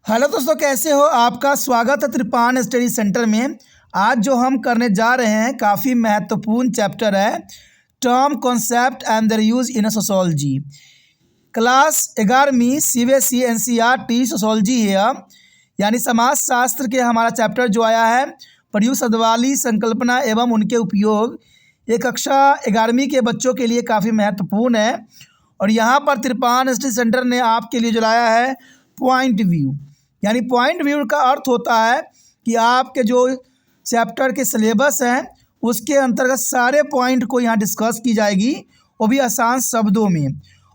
Hello दोस्तों, कैसे हो? आपका स्वागत है त्रिपान स्टडी सेंटर में। आज जो हम करने जा रहे हैं काफ़ी महत्वपूर्ण चैप्टर है, term concept and their use in sociology. Class 11वीं CBSE NCERT सोशोलॉजी है, यानी समाज शास्त्र के हमारा चैप्टर जो आया है, प्रयुक्त शब्दावली संकल्पना एवं उनके उपयोग। ये कक्षा 11वीं के बच्चों के लिए काफ़ी महत्वपूर्ण है। और यहाँ पर त्रिपान स्टडी सेंटर ने आपके लिए जो लाया है पॉइंट व्यू, यानी पॉइंट व्यू का अर्थ होता है कि आपके जो चैप्टर के सिलेबस हैं उसके अंतर्गत सारे पॉइंट को यहाँ डिस्कस की जाएगी, वो भी आसान शब्दों में।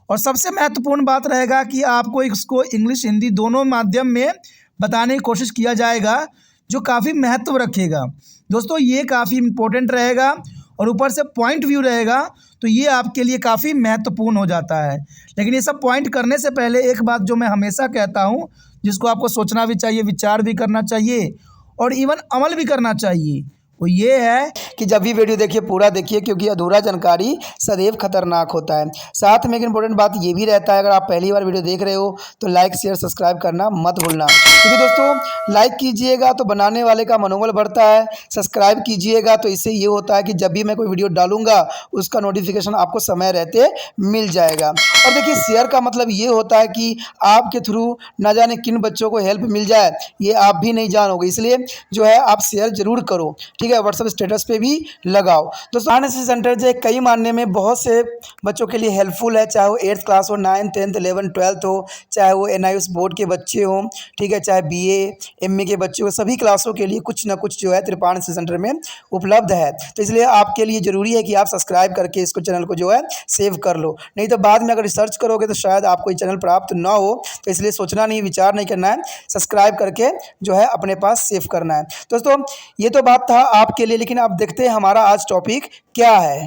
और सबसे महत्वपूर्ण बात रहेगा कि आपको इसको इंग्लिश हिंदी दोनों माध्यम में बताने की कोशिश किया जाएगा, जो काफ़ी महत्व रखेगा। दोस्तों, ये काफ़ी इम्पोर्टेंट रहेगा और ऊपर से पॉइंट व्यू रहेगा, तो ये आपके लिए काफ़ी महत्वपूर्ण हो जाता है। लेकिन ये सब पॉइंट करने से पहले एक बात जो मैं हमेशा कहता हूँ, जिसको आपको सोचना भी चाहिए, विचार भी करना चाहिए और इवन अमल भी करना चाहिए, वो ये है कि जब भी वीडियो देखिए पूरा देखिए, क्योंकि अधूरा जानकारी सदैव खतरनाक होता है। साथ में एक इंपॉर्टेंट बात ये भी रहता है, अगर आप पहली बार वीडियो देख रहे हो तो लाइक शेयर सब्सक्राइब करना मत भूलना, क्योंकि दोस्तों लाइक कीजिएगा तो बनाने वाले का मनोबल बढ़ता है, सब्सक्राइब कीजिएगा तो इससे ये होता है कि जब भी मैं कोई वीडियो डालूंगा उसका नोटिफिकेशन आपको समय रहते मिल जाएगा। और देखिए, शेयर का मतलब ये होता है कि आपके थ्रू ना जाने किन बच्चों को हेल्प मिल जाए, ये आप भी नहीं जानोगे, इसलिए जो है आप शेयर जरूर करो, ठीक है। व्हाट्सएप स्टेटस पे भी लगाओ। दोस्तों, एनएसएस सेंटर जो कई मानने में बहुत से बच्चों के लिए हेल्पफुल है, चाहे वो 8th क्लास हो, 9th 10th 11th 12th हो, चाहे वो NIOS बोर्ड के बच्चे हों, ठीक है, चाहे BA MA के बच्चे हो, सभी क्लासों के लिए कुछ ना कुछ जो है त्रिपान एनएसएस सेंटर में उपलब्ध है। तो इसलिए आपके लिए ज़रूरी है कि आप सब्सक्राइब करके इसको चैनल को जो है सेव कर लो, नहीं तो बाद में अगर रिसर्च करोगे तो शायद आपको ये चैनल प्राप्त ना हो। तो इसलिए सोचना नहीं, विचार नहीं करना है, सब्सक्राइब करके जो है अपने पास सेव करना है। दोस्तों, ये तो बात था आपके लिए, लेकिन आप देखते हैं हमारा आज टॉपिक क्या है।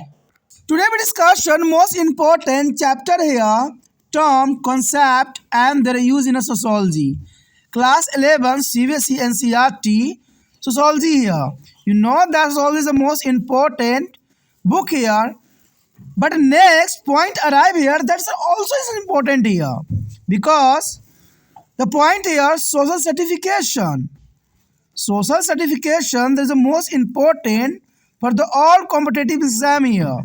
Today we discussion most important chapter here, term concept and their use in sociology. Class 11 CBSE NCERT sociology here. You know that sociology is the most important book here, but next point arrive here, that's also is important here, because the point here, social certification. Social certification is the most important for the all competitive exam here,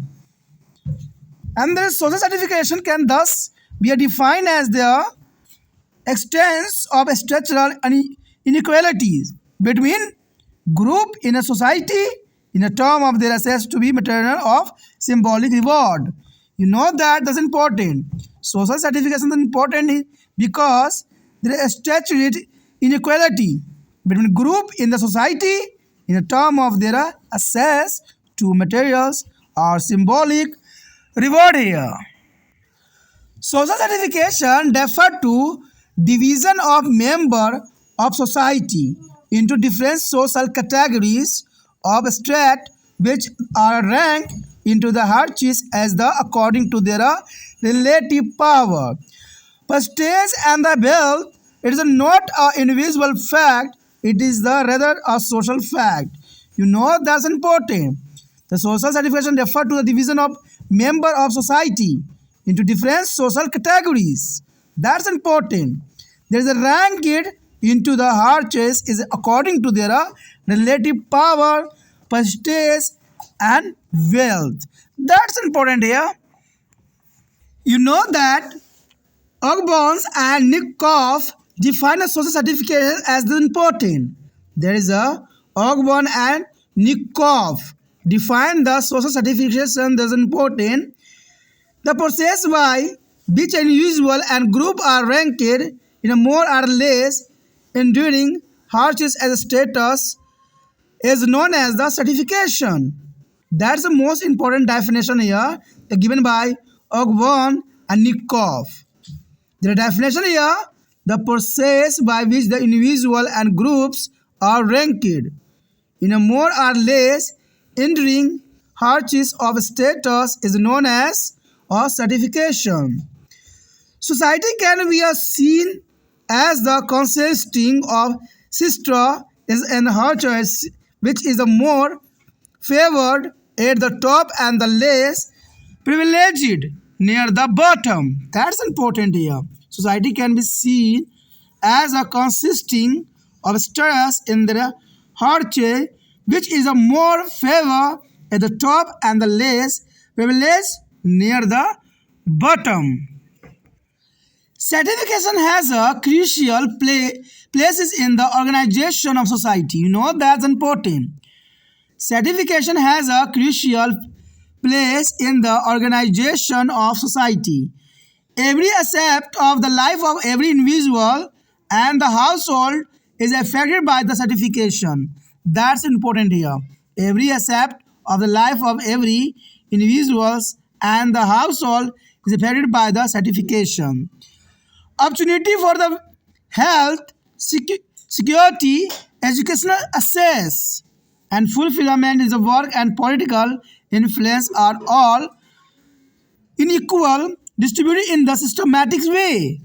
and the social certification can thus be defined as the extent of structural inequalities between group in a society in a term of their access to be material of symbolic reward. You know that that's important. Social certification is important because there is statutory inequality between group in the society in a term of their access to materials or symbolic reward here. Social certification refer to division of member of society into different social categories of state, which are ranked into the hierarchies as the according to their relative power, prestige, and the wealth. It is not an individual fact; it is the rather a social fact. You know that's important. The social certification refer to the division of member of society into different social categories. That's important. There is a ranked into the hierarchies is according to their relative power, prestige, and wealth. That's important here. You know that Ogburns and Nikoff define a social certificate as the important. There is a Ogburn and Nikoff define the social certification as important. The process by which an individual and group are ranked in a more or less enduring hardship as a status is known as the certification. That's the most important definition here, given by Ogburn and Nikoff. The definition here, the process by which the individual and groups are ranked in a more or less enduring hardship of status is known as a certification. Society can be seen as the consisting of sister is an hierarchy which is the more favored at the top and the less privileged near the bottom. That's important here. Society can be seen as a consisting of stress in the heart, which is a more favor at the top and the less privilege near the bottom. Certification has a crucial places in the organization of society. You know that's important. Certification has a crucial place in the organization of society. Every aspect of the life of every individual and the household is affected by the certification. That's important here. Every aspect of the life of every individuals and the household is affected by the certification. Opportunity for the health, security, educational access, and fulfillment is the work and political influence are all unequal distributed in the systematic way.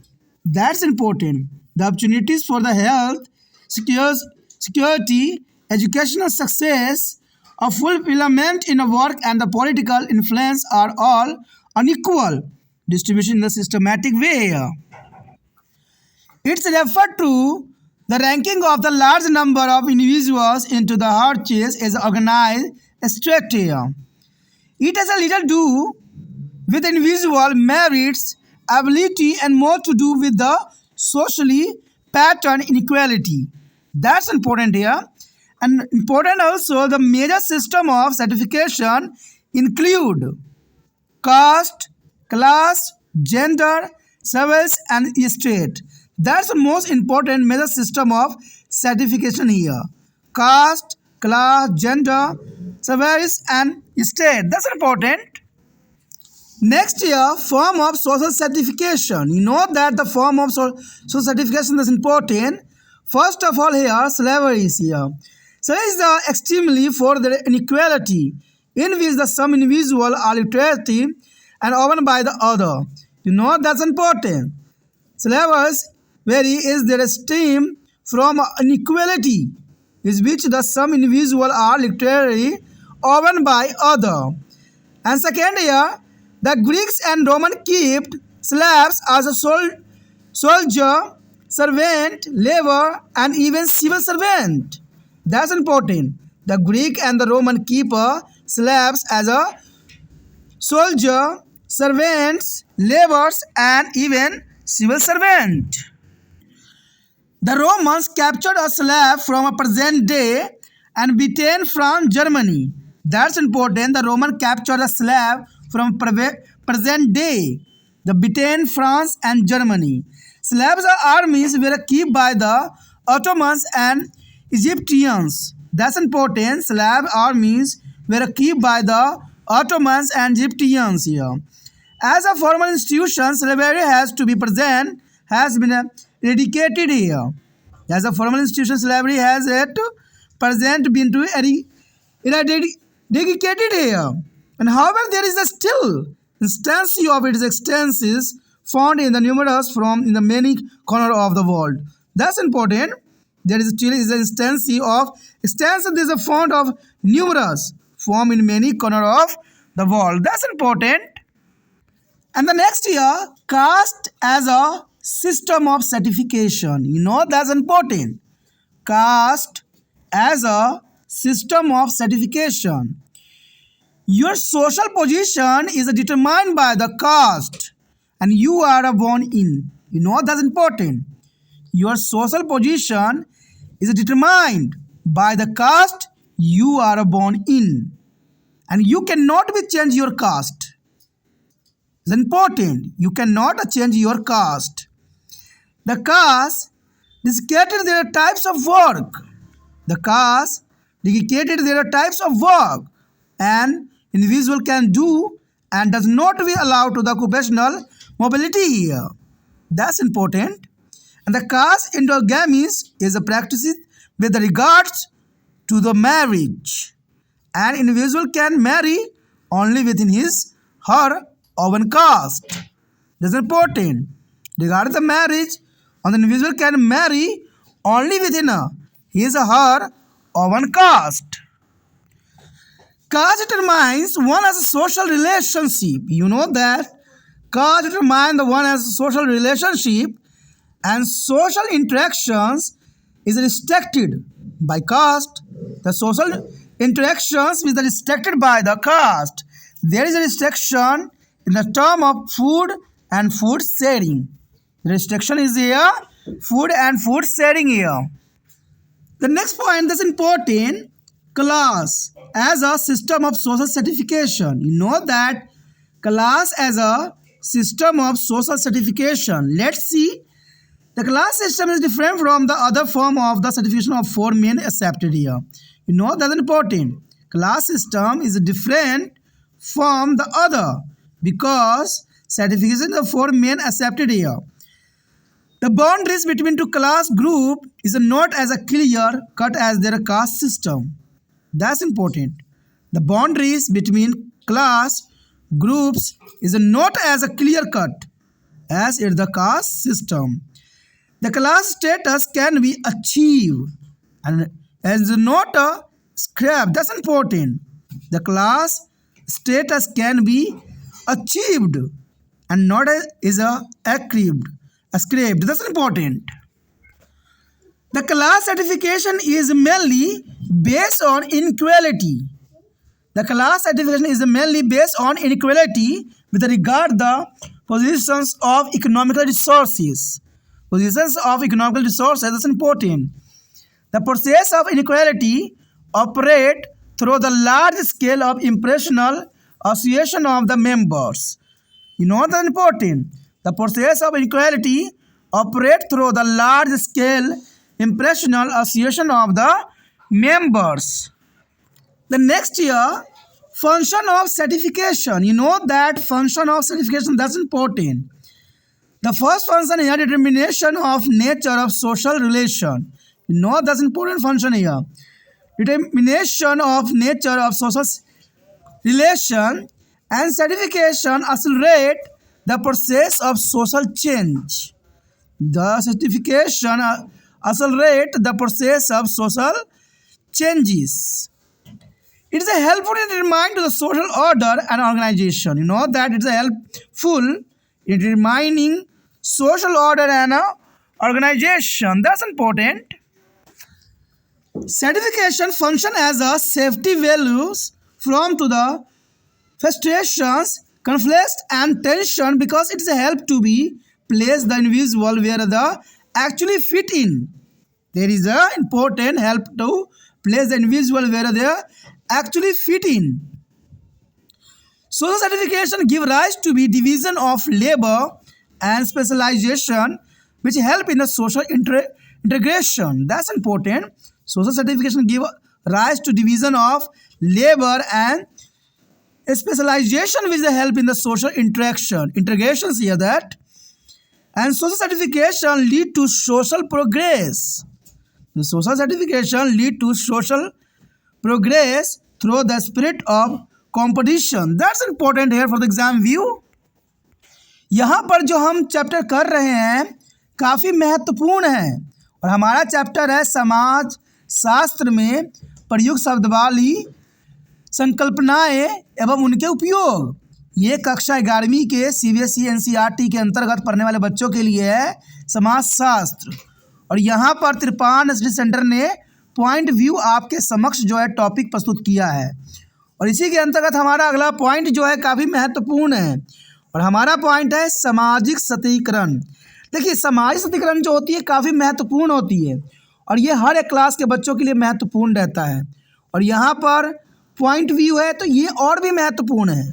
That's important. The opportunities for the health, security, educational success, of fulfillment in the work and the political influence are all unequal distribution in the systematic way. It's referred to the ranking of the large number of individuals into the hierarchies is organized structure. It has a little do with individual merits, ability, and more to do with the socially pattern inequality. That's important here. And important also, the major system of certification include caste, class, gender, service, and state. That's the most important major system of certification here. Caste, class, gender, service, and state. That's important. Next year, form of social certification. You know that the form of social certification is important. First of all, here slavery is here. Slavery is the extremely for the inequality in which the some individual are literative and owned by the other. You know that's important. Slavery is their esteem from inequality is which the some individual are literally owned by other. And second here, the Greeks and Roman kept slaves as a soldier, servant, labor, and even civil servant. That's important. The Greek and the Roman keep slaves as a soldier, servants, laborers, and even civil servant. The Romans captured a slave from a present day and Britain from Germany. That's important. The Roman captured a slave from present day, the Britain, France, and Germany. Slaves armies were kept by the Ottomans and Egyptians. That's important. Slave armies were kept by the Ottomans and Egyptians here. As a formal institution, slavery has to be present, has been eradicated here. As a formal institution, slavery has yet to present been to eradicated here. And however, there is a still instance of its existences found in the numerous from in the many corners of the world. That's important. There is still is an instance of existence. There is a found of numerous form in many corners of the world. That's important. And the next year, caste as a system of certification. You know that's important. Caste as a system of certification. Your social position is determined by the caste and you are born in. You know that's important. Your social position is determined by the caste you are born in. And you cannot be change your caste. It's important. You cannot change your caste. The caste dedicated their types of work. The caste dedicated their types of work and individual can do and does not be allowed to the occupational mobility here. That's important. And the caste endogamy is a practice with regards to the marriage. An individual can marry only within his her own caste. That's important. Regarding the marriage, an individual can marry only within his or her own caste. Caste determines one as a social relationship. You know that caste determines the one as a social relationship and social interactions is restricted by caste. The social interactions is restricted by the caste. There is a restriction in the term of food and food sharing. The restriction is here, food and food sharing here. The next point that's important, class as a system of social stratification. You know that class as a system of social stratification. Let's see. The class system is different from the other form of the stratification of four men accepted here. You know that's important. Class system is different from the other because stratification of four men accepted here. The boundaries between two class group is not as a clear cut as their caste system. That's important. The boundaries between class groups is not as a clear cut as in the caste system. The class status can be achieved and is not a scrap. That's important. The class status can be achieved and not is a achieved. Scraped. That's important. The class certification is mainly based on inequality. The class certification is mainly based on inequality with regard the positions of economical resources. Positions of economical resources is important. The process of inequality operate through the large scale of impressional association of the members. You know that's important. The process of inequality operate through the large scale impressional association of the members. The next here, function of certification. You know that function of certification, that's important. The first function here, determination of nature of social relation. You know that's important function here. Determination of nature of social relation and certification accelerate the process of social change. The certification accelerate the process of social changes. It is a helpful in determining the social order and organization. You know that it's a helpful in determining social order and organization. That's important. Certification function as a safety values from to the frustrations, conflicts and tension because it is a help to be place the individual where the actually fit in. There is a important help to place the individual where they actually fit in. Social certification give rise to be division of labor and specialization which help in the social integration. That's important. Social certification give rise to division of labor and specialization which help in the social integrations here that. And social certification lead to social progress. The social certification lead to social progress through the spirit of competition. That's important here for the exam view. यहाँ पर जो हम chapter कर रहे हैं काफ़ी महत्वपूर्ण है और हमारा चैप्टर है समाज शास्त्र में प्रयुक्त शब्दावली संकल्पनाएं एवं उनके उपयोग। ये कक्षा 11वीं के CBSE NCERT के अंतर्गत पढ़ने वाले बच्चों के लिए है समाज शास्त्र। और यहाँ पर त्रिपान स्टडी सेंटर ने पॉइंट व्यू आपके समक्ष जो है टॉपिक प्रस्तुत किया है और इसी के अंतर्गत हमारा अगला पॉइंट जो है काफ़ी महत्वपूर्ण है और हमारा पॉइंट है सामाजिक सशक्तिकरण। देखिए सामाजिक सशक्तिकरण जो होती है काफ़ी महत्वपूर्ण होती है और ये हर एक क्लास के बच्चों के लिए महत्वपूर्ण रहता है और यहाँ पर पॉइंट व्यू है तो ये और भी महत्वपूर्ण है।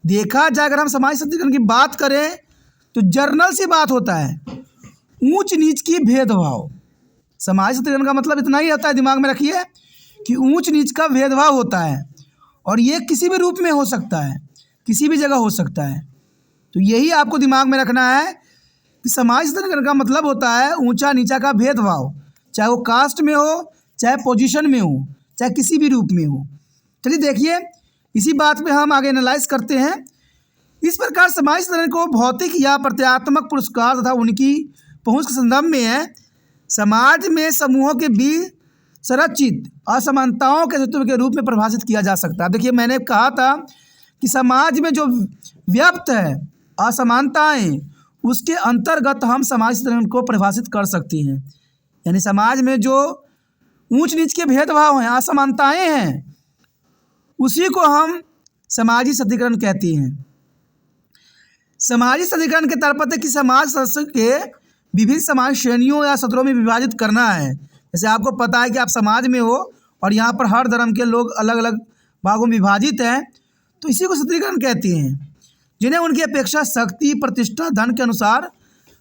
देखा जाए अगर हम सामाजिक सशक्तिकरण की बात करें तो जर्नल से बात होता है ऊंच नीच की भेदभाव। सामाजिक सशक्तिकरण का मतलब इतना ही होता है, दिमाग में रखिए कि ऊंच नीच का भेदभाव होता है और ये किसी भी रूप में हो सकता है, किसी भी जगह हो सकता है। तो यही आपको दिमाग में रखना है कि सामाजिक सशक्तिकरण का मतलब होता है ऊंचा नीचा का भेदभाव, चाहे वो कास्ट में हो, चाहे पोजीशन में हो, चाहे किसी भी रूप में हो। चलिए देखिए इसी बात पे हम आगे एनालाइज करते हैं। इस प्रकार सामाजिक सशक्तिकरण को भौतिक या प्रत्यात्मक पुरस्कार तथा उनकी पहुंच के संदर्भ में है समाज में समूहों के बीच संरचित असमानताओं के अस्तित्व के रूप में परिभाषित किया जा सकता है। देखिए मैंने कहा था कि समाज में जो व्याप्त है असमानताएं उसके अंतर्गत हम समाज सत्रीकरण को परिभाषित कर सकते हैं। यानी समाज में जो ऊंच नीच के भेदभाव हैं, असमानताएं हैं, उसी को हम सामाजिक सत्रीकरण कहते हैं। सामाजिक सत्रीकरण के तात्पर्य कि समाज सदस्य के विभिन्न समाज श्रेणियों या सत्रों में विभाजित करना है। जैसे आपको पता है कि आप समाज में हो और यहाँ पर हर धर्म के लोग अलग अलग भागों में विभाजित हैं, तो इसी को सत्रीकरण कहते हैं, जिन्हें उनकी अपेक्षा शक्ति, प्रतिष्ठा, धन के अनुसार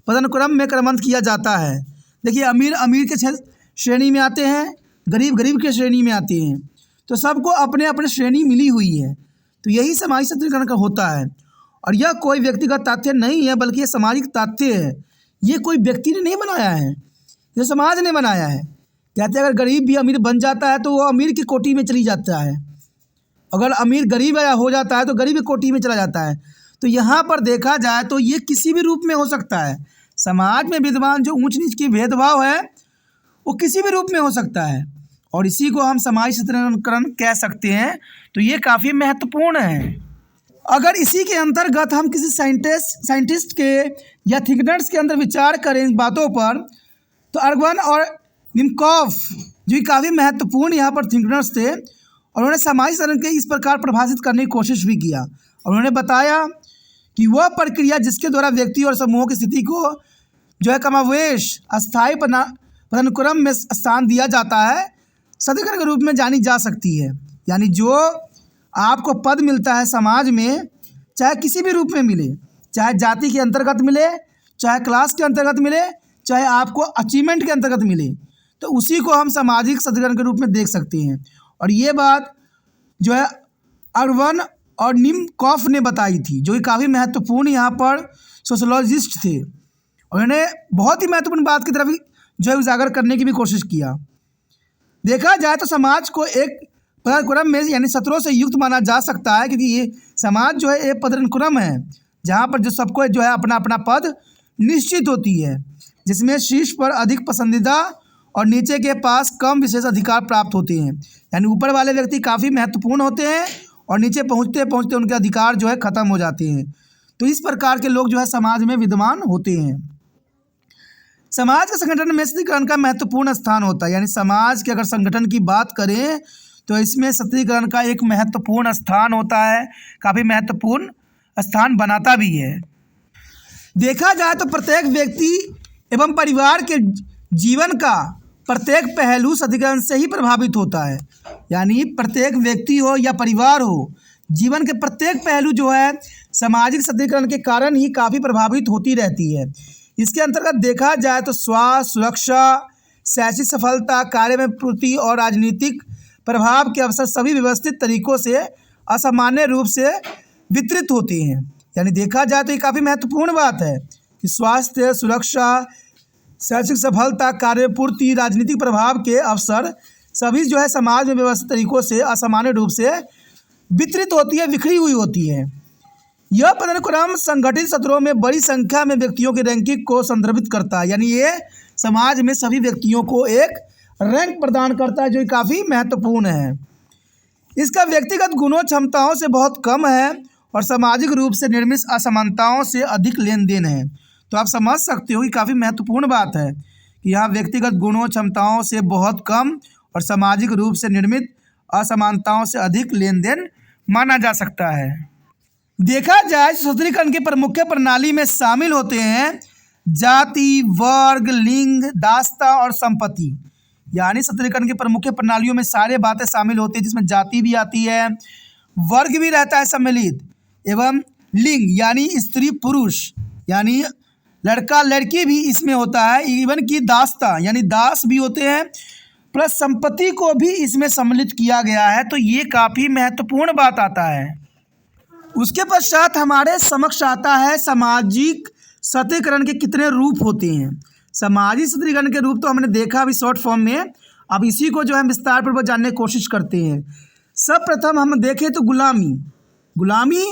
पदानुक्रम में क्रमबद्ध किया जाता है। देखिए, अमीर अमीर के श्रेणी में आते हैं, गरीब गरीब के श्रेणी में आते हैं, तो सबको अपने अपने श्रेणी मिली हुई है। तो यही सामाजिक सत्रीकरण का होता है। और यह कोई व्यक्तिगत तथ्य नहीं है, बल्कि यह सामाजिक तथ्य है। ये कोई व्यक्ति ने नहीं बनाया है, ये समाज ने बनाया है। कहते हैं अगर गरीब भी अमीर बन जाता है तो वो अमीर की कोटि में चली जाता है, अगर अमीर गरीब हो जाता है तो गरीब की कोटि में चला जाता है। तो यहाँ पर देखा जाए तो ये किसी भी रूप में हो सकता है। समाज में विद्यमान जो ऊंच नीच की भेदभाव है वो किसी भी रूप में हो सकता है, और इसी को हम सामाजिक सत्रीकरण कह सकते हैं। तो ये काफ़ी महत्वपूर्ण है। अगर इसी के अंतर्गत हम किसी साइंटिस्ट के या थिंकर्स के अंदर विचार करें इन बातों पर, तो अर्बन और निमकॉफ जो काफ़ी महत्वपूर्ण यहाँ पर थिंकर्स थे, और उन्होंने सामाजिक सत्रीकरण के इस प्रकार परिभाषित करने की कोशिश भी किया। और उन्होंने बताया कि वह प्रक्रिया जिसके द्वारा व्यक्ति और समूहों की स्थिति को जो है कमावेश अस्थायी पदानुक्रम में स्थान दिया जाता है, सत्रीकरण के रूप में जानी जा सकती है। यानी जो आपको पद मिलता है समाज में, चाहे किसी भी रूप में मिले, चाहे जाति के अंतर्गत मिले, चाहे क्लास के अंतर्गत मिले, चाहे आपको अचीवमेंट के अंतर्गत मिले, तो उसी को हम सामाजिक सत्रीकरण के रूप में देख सकते हैं। और ये बात जो है अर्बन और निमकॉफ ने बताई थी, जो कि काफ़ी महत्वपूर्ण यहाँ पर सोशोलॉजिस्ट थे। उन्होंने बहुत ही महत्वपूर्ण बात की तरफ जो है उजागर करने की भी कोशिश किया। देखा जाए तो समाज को एक पदानुक्रम में यानी सत्रों से युक्त माना जा सकता है, क्योंकि ये समाज जो है एक पदानुक्रम है जहाँ पर जो सबको जो है अपना अपना पद निश्चित होती है, जिसमें शीर्ष पर अधिक पसंदीदा और नीचे के पास कम विशेष अधिकार प्राप्त होते हैं। यानी ऊपर वाले व्यक्ति काफ़ी महत्वपूर्ण होते हैं और नीचे पहुँचते पहुँचते उनके अधिकार जो है ख़त्म हो जाते हैं। तो इस प्रकार के लोग जो है समाज में विद्यमान होते हैं। समाज के संगठन में सत्रीकरण का महत्वपूर्ण स्थान होता है। यानी समाज के अगर संगठन की बात करें तो इसमें सत्रीकरण का एक महत्वपूर्ण स्थान होता है, काफ़ी महत्वपूर्ण स्थान बनाता भी है। देखा जाए तो प्रत्येक व्यक्ति एवं परिवार के जीवन का प्रत्येक पहलू सत्रीकरण से ही प्रभावित होता है। यानी प्रत्येक व्यक्ति हो या परिवार हो, जीवन के प्रत्येक पहलू जो है सामाजिक सत्रीकरण के कारण ही काफ़ी प्रभावित होती रहती है। इसके अंतर्गत देखा जाए तो स्वास्थ्य, सुरक्षा, शैक्षिक सफलता, कार्य में पूर्ति और राजनीतिक प्रभाव के अवसर सभी व्यवस्थित तरीकों से असामान्य रूप से वितरित होते हैं। यानी देखा जाए तो ये काफ़ी महत्वपूर्ण बात है कि स्वास्थ्य, सुरक्षा, शैक्षिक सफलता, कार्य पूर्ति, राजनीतिक प्रभाव के अवसर सभी जो है समाज में व्यवस्थित तरीकों से असामान्य रूप से वितरित होती है, बिखरी हुई होती है। यह पदानुक्रम संगठित सत्रों में बड़ी संख्या में व्यक्तियों की रैंकिंग को संदर्भित करता है। यानी ये समाज में सभी व्यक्तियों को एक रैंक प्रदान करता है, जो काफ़ी महत्वपूर्ण है। इसका व्यक्तिगत गुणों क्षमताओं से बहुत कम है और सामाजिक रूप से निर्मित असमानताओं से अधिक लेन देन है। तो आप समझ सकते हो कि काफ़ी महत्वपूर्ण बात है कि यहाँ व्यक्तिगत गुणों क्षमताओं से बहुत कम और सामाजिक रूप से निर्मित असमानताओं से अधिक लेन देन माना जा सकता है। देखा जाए तो सत्रीकरण के प्रमुख प्रणाली में शामिल होते हैं जाति, वर्ग, लिंग, दास्ता और संपत्ति। यानी सत्रीकरण की प्रमुख प्रणालियों में सारे बातें शामिल होती हैं, जिसमें जाति भी आती है, वर्ग भी रहता है सम्मिलित, एवं लिंग यानी स्त्री पुरुष यानी लड़का लड़की भी इसमें होता है, इवन कि दास्ता यानी दास भी होते हैं, प्लस संपत्ति को भी इसमें सम्मिलित किया गया है। तो ये काफ़ी महत्वपूर्ण बात आता है। उसके पश्चात हमारे समक्ष आता है सामाजिक सत्रीकरण के कितने रूप होते हैं। सामाजिक सत्रीकरण के रूप तो हमने देखा अभी शॉर्ट फॉर्म में, अब इसी को जो है विस्तार पूर्वक जानने की कोशिश करते हैं। सर्वप्रथम हम देखें तो गुलामी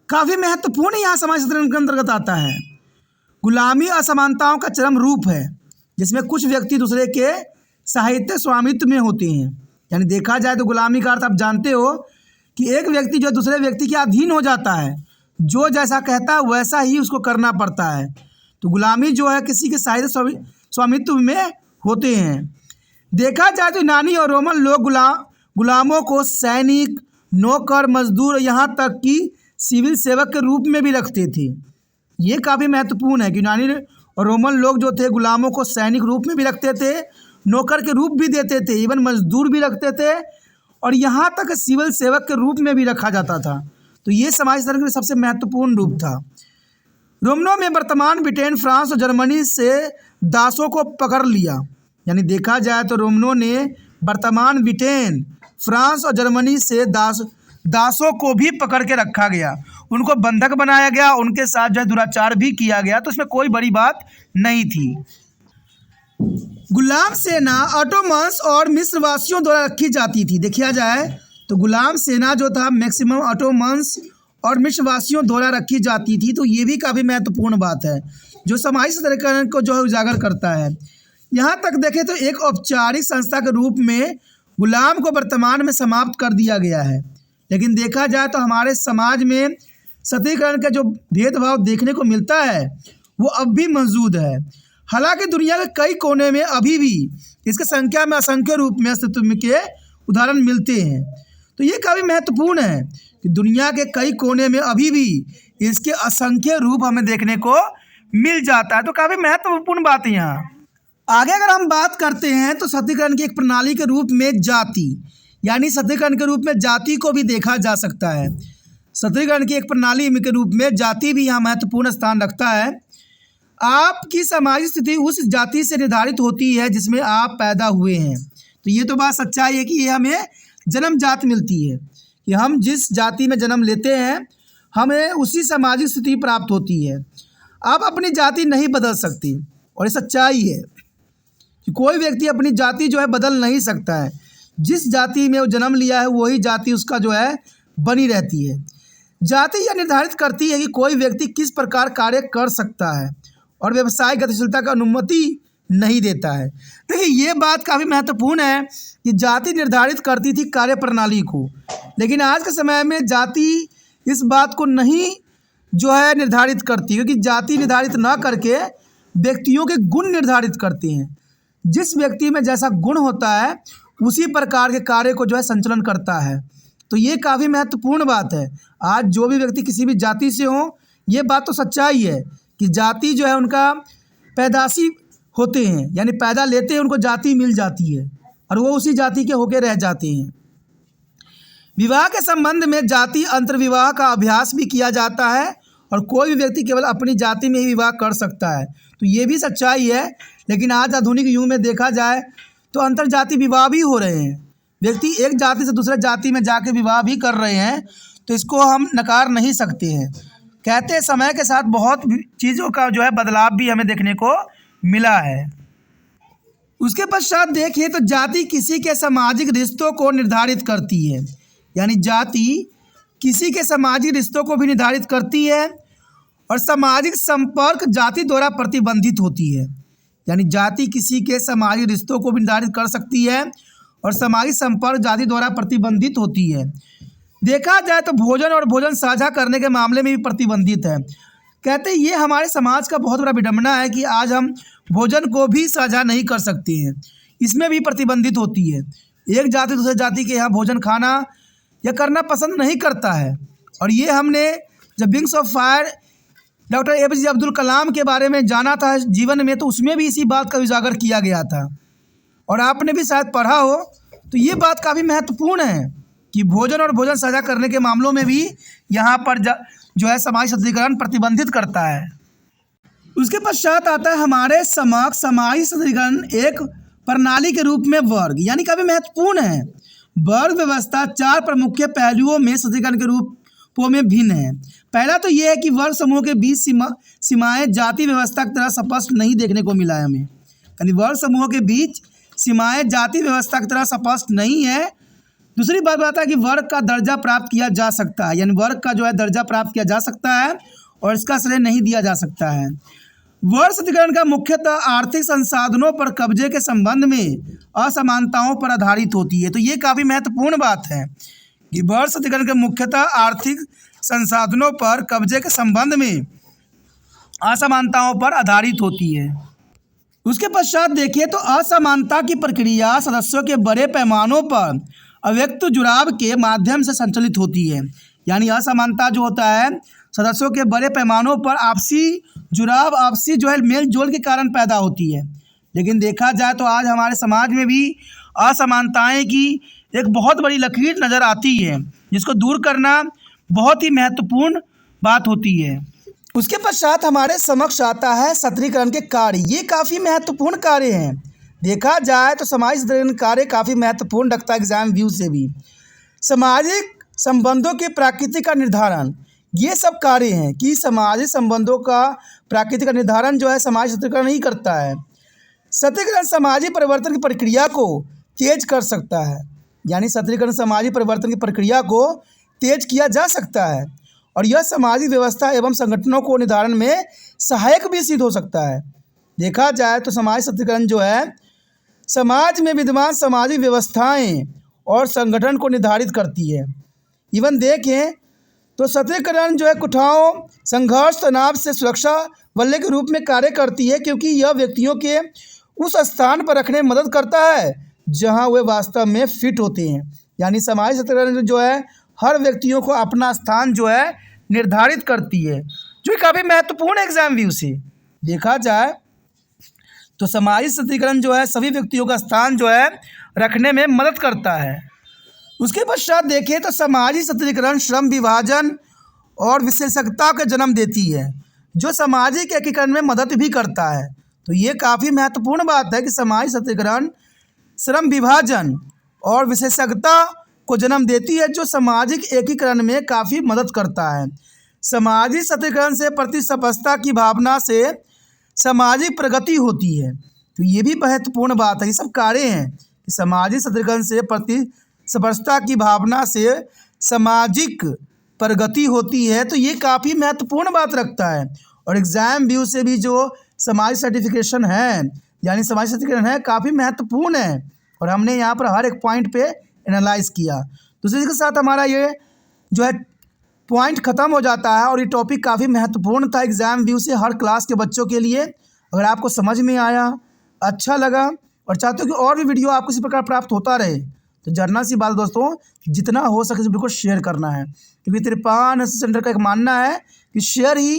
काफ़ी महत्वपूर्ण यहाँ सामाजिक सत्रीकरण के अंतर्गत आता है। गुलामी असमानताओं का चरम रूप है, जिसमें कुछ व्यक्ति दूसरे के साहित्य स्वामित्व में होते हैं। यानी देखा जाए तो गुलामी का अर्थ आप जानते हो कि एक व्यक्ति जो दूसरे व्यक्ति के अधीन हो जाता है, जो जैसा कहता है वैसा ही उसको करना पड़ता है। तो गुलामी जो है किसी के शायद स्वामित्व में होते हैं। देखा जाए तो यूनानी और रोमन लोग गुलामों को सैनिक, नौकर, मजदूर, यहाँ तक कि सिविल सेवक के रूप में भी रखते थे। ये काफ़ी महत्वपूर्ण है कि यूनानी और रोमन लोग जो थे गुलामों को सैनिक रूप में भी रखते थे, नौकर के रूप भी देते थे, इवन मजदूर भी रखते थे, और यहाँ तक सिविल सेवक के रूप में भी रखा जाता था। तो ये समाज तंत्र का सबसे महत्वपूर्ण रूप था। रोमनों में वर्तमान ब्रिटेन, फ्रांस और जर्मनी से दासों को पकड़ लिया। यानी देखा जाए तो रोमनों ने वर्तमान ब्रिटेन, फ्रांस और जर्मनी से दासों को भी पकड़ के रखा गया, उनको बंधक बनाया गया, उनके साथ जो है दुराचार भी किया गया। तो इसमें कोई बड़ी बात नहीं थी। गुलाम सेना ऑटोमन्स और मिस्रवासियों द्वारा रखी जाती थी। देखा जाए तो गुलाम सेना जो था मैक्सिमम ऑटोमन्स और मिस्रवासियों द्वारा रखी जाती थी। तो ये भी काफ़ी महत्वपूर्ण बात है जो सामाजिक सशक्तिकरण को जो है उजागर करता है। यहाँ तक देखें तो एक औपचारिक संस्था के रूप में गुलाम को वर्तमान में समाप्त कर दिया गया है। लेकिन देखा जाए तो हमारे समाज में सशक्तिकरण का जो भेदभाव देखने को मिलता है वो अब भी मौजूद है। हालांकि दुनिया के कई कोने में अभी भी इसकी संख्या में असंख्य रूप में अस्तित्व के उदाहरण मिलते हैं। तो ये काफ़ी महत्वपूर्ण है कि दुनिया के कई कोने में अभी भी इसके असंख्य रूप हमें देखने को मिल जाता है। तो काफ़ी महत्वपूर्ण बात है यहाँ। आगे अगर हम बात करते हैं तो सशक्तिकरण की एक प्रणाली के रूप में जाति, यानी सशक्तिकरण के रूप में जाति को भी देखा जा सकता है। सशक्तिकरण की एक प्रणाली के रूप में जाति भी यहाँ महत्वपूर्ण स्थान रखता है। आपकी सामाजिक स्थिति उस जाति से निर्धारित होती है जिसमें आप पैदा हुए हैं। तो ये तो बात सच्चाई है कि ये हमें जन्मजात मिलती है कि हम जिस जाति में जन्म लेते हैं हमें उसी सामाजिक स्थिति प्राप्त होती है। आप अपनी जाति नहीं बदल सकते, और ये सच्चाई है कि कोई व्यक्ति अपनी जाति जो है बदल नहीं सकता है। जिस जाति में वो जन्म लिया है वही जाति उसका जो है बनी रहती है। जाति यह निर्धारित करती है कि कोई व्यक्ति किस प्रकार कार्य कर सकता है और व्यवसायिक गतिशीलता का अनुमति नहीं देता है। देखिए ये बात काफ़ी महत्वपूर्ण है कि जाति निर्धारित करती थी कार्य प्रणाली को, लेकिन आज के समय में जाति इस बात को नहीं जो है निर्धारित करती, क्योंकि जाति निर्धारित ना करके व्यक्तियों के गुण निर्धारित करते हैं। जिस व्यक्ति में जैसा गुण होता है उसी प्रकार के कार्य को जो है संचालन करता है। तो ये काफ़ी महत्वपूर्ण बात है। आज जो भी व्यक्ति किसी भी जाति से हो, ये बात तो सच्चाई है कि जाति जो है उनका पैदाशी होते हैं, यानी पैदा लेते हैं उनको जाति मिल जाती है और वो उसी जाति के होके रह जाते हैं। विवाह के संबंध में जाति अंतर्विवाह का अभ्यास भी किया जाता है और कोई भी व्यक्ति केवल अपनी जाति में ही विवाह कर सकता है। तो ये भी सच्चाई है। लेकिन आज आधुनिक युग में देखा जाए तो अंतर्जातीय विवाह भी हो रहे हैं। व्यक्ति एक जाति से दूसरे जाति में जाके विवाह भी कर रहे हैं, तो इसको हम नकार नहीं सकते हैं। कहते हैं समय के साथ बहुत चीज़ों का जो है बदलाव भी हमें देखने को मिला है। उसके पश्चात देखिए तो जाति किसी के सामाजिक रिश्तों को निर्धारित करती है, यानी जाति किसी के सामाजिक रिश्तों को भी निर्धारित करती है और सामाजिक संपर्क जाति द्वारा प्रतिबंधित होती है। यानी जाति किसी के सामाजिक रिश्तों को भी निर्धारित कर सकती है और सामाजिक संपर्क जाति द्वारा प्रतिबंधित होती है। देखा जाए तो भोजन और भोजन साझा करने के मामले में भी प्रतिबंधित है। कहते हैं ये हमारे समाज का बहुत बड़ा विडंबना है कि आज हम भोजन को भी साझा नहीं कर सकते हैं, इसमें भी प्रतिबंधित होती है। एक जाति दूसरे जाति के यहाँ भोजन खाना या करना पसंद नहीं करता है। और ये हमने जब wings of fire doctor APJ Abdul Kalam के बारे में जाना था जीवन में, तो उसमें भी इसी बात का उजागर किया गया था और आपने भी शायद पढ़ा हो। तो ये बात काफ़ी महत्वपूर्ण है कि भोजन और भोजन साझा करने के मामलों में भी यहाँ पर जो है सामाजिक सशक्तिकरण प्रतिबंधित करता है। उसके पश्चात आता है हमारे समक्ष सामाजिक सशक्तिकरण एक प्रणाली के रूप में वर्ग, यानी काफ़ी महत्वपूर्ण है। वर्ग व्यवस्था 4 प्रमुख पहलुओं में सशक्तिकरण के रूपों में भिन्न है। पहला तो ये है कि वर्ग समूह के बीच सीमाएं जाति व्यवस्था की तरह स्पष्ट नहीं देखने को मिला है हमें, यानी वर्ग समूहों के बीच सीमाएं जाति व्यवस्था की तरह स्पष्ट नहीं है। दूसरी बात है कि वर्ग का दर्जा प्राप्त किया जा सकता है, यानी वर्ग का जो है दर्जा प्राप्त किया जा सकता है और इसका श्रेय नहीं दिया जा सकता है। वर्ग सशक्तिकरण का मुख्यतः आर्थिक संसाधनों पर कब्जे के संबंध में असमानताओं पर आधारित होती है। तो ये काफ़ी महत्वपूर्ण बात है कि वर्ग सशक्तिकरण के मुख्यतः आर्थिक संसाधनों पर कब्जे के संबंध में असमानताओं पर आधारित होती है। उसके पश्चात देखिए तो असमानता की प्रक्रिया सदस्यों के बड़े पैमानों पर अव्यक्त जुड़ाव के माध्यम से संचालित होती है। यानी असमानता जो होता है सदस्यों के बड़े पैमानों पर आपसी जुड़ाव, आपसी जो है मेल जोल के कारण पैदा होती है। लेकिन देखा जाए तो आज हमारे समाज में भी असमानताएं की एक बहुत बड़ी लकीर नज़र आती है, जिसको दूर करना बहुत ही महत्वपूर्ण बात होती है। उसके पश्चात हमारे समक्ष आता है सत्रीकरण के कार्य। ये काफ़ी महत्वपूर्ण कार्य हैं। देखा जाए तो सामाजिक सत्रीकरण कार्य काफ़ी महत्वपूर्ण रखता है एग्जाम व्यू से भी। सामाजिक संबंधों के प्रकृति का निर्धारण, ये सब कार्य हैं कि सामाजिक संबंधों का प्रकृति का निर्धारण जो है सामाजिक सत्रीकरण ही करता है। सत्रीकरण सामाजिक परिवर्तन की प्रक्रिया को तेज कर सकता है। यानी सत्रीकरण सामाजिक परिवर्तन की प्रक्रिया को तेज किया जा सकता है और यह सामाजिक व्यवस्था एवं संगठनों को निर्धारण में सहायक भी सिद्ध हो सकता है। देखा जाए तो सामाजिक सत्रीकरण जो है समाज में विद्यमान सामाजिक व्यवस्थाएं और संगठन को निर्धारित करती है। इवन देखें तो सत्रीकरण जो है कुठाओं, संघर्ष, तनाव से सुरक्षा वलय के रूप में कार्य करती है, क्योंकि यह व्यक्तियों के उस स्थान पर रखने में मदद करता है जहां वे वास्तव में फिट होते हैं। यानी सामाजिक सत्रीकरण जो है हर व्यक्तियों को अपना स्थान जो है निर्धारित करती है, जो काफ़ी महत्वपूर्ण एग्जाम व्यू से देखा जाए तो सामाजिक सत्रीकरण जो है सभी व्यक्तियों का स्थान जो है रखने में मदद करता है। उसके पश्चात देखें तो सामाजिक सत्रीकरण श्रम विभाजन और विशेषज्ञता का जन्म देती है, जो सामाजिक एकीकरण में मदद भी करता है। तो ये काफ़ी महत्वपूर्ण बात है कि सामाजिक सत्रीकरण श्रम विभाजन और विशेषज्ञता को जन्म देती है, जो सामाजिक एकीकरण में काफ़ी मदद करता है। सामाजिक सत्रीकरण से प्रतिस्पर्धा की भावना से सामाजिक प्रगति होती है। तो ये भी महत्वपूर्ण बात है। ये सब कार्य हैं कि सामाजिक सत्रीकरण से प्रतिस्पर्धा की भावना से सामाजिक प्रगति होती है। तो ये काफ़ी महत्वपूर्ण बात रखता है। और एग्ज़ाम व्यू से भी जो सामाजिक सर्टिफिकेशन है यानी सामाजिक सत्रीकरण है काफ़ी महत्वपूर्ण है और हमने यहाँ पर हर एक पॉइंट पे एनालाइज किया। तो इसी के साथ हमारा ये जो है पॉइंट ख़त्म हो जाता है और ये टॉपिक काफ़ी महत्वपूर्ण था एग्ज़ाम व्यू से हर क्लास के बच्चों के लिए। अगर आपको समझ में आया, अच्छा लगा और चाहते हो कि और भी वीडियो आपको इसी प्रकार प्राप्त होता रहे तो जर्नल सी बात दोस्तों जितना हो सके इस वीडियो को शेयर करना है, क्योंकि त्रिपान सेंटर का एक मानना है कि शेयर ही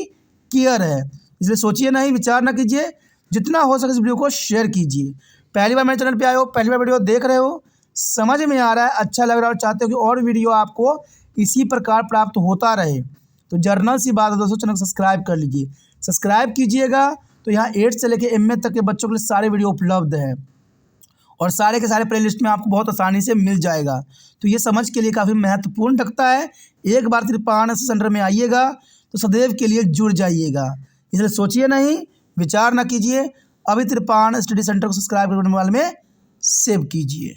केयर है। इसलिए सोचिए नहीं, विचार ना कीजिए, जितना हो सके इस वीडियो को शेयर कीजिए। पहली बार मेरे चैनल पे आए हो, पहली बार वीडियो देख रहे हो, समझ में आ रहा है, अच्छा लग रहा है और चाहते हो कि और वीडियो आपको इसी प्रकार प्राप्त होता रहे तो जर्नल सी बात है दोस्तों चैनल को सब्सक्राइब कर लीजिए। सब्सक्राइब कीजिएगा तो यहाँ 8 से लेकर MA तक के बच्चों के लिए सारे वीडियो उपलब्ध है और सारे के सारे प्लेलिस्ट में आपको बहुत आसानी से मिल जाएगा। तो ये समझ के लिए काफ़ी महत्वपूर्ण रखता है। एक बार त्रिपान सेंटर में आइएगा तो सदैव के लिए जुड़ जाइएगा। इसलिए सोचिए नहीं, विचार ना कीजिए, अभी त्रिपान स्टडी सेंटर को सब्सक्राइब करने वाले में सेव कीजिए।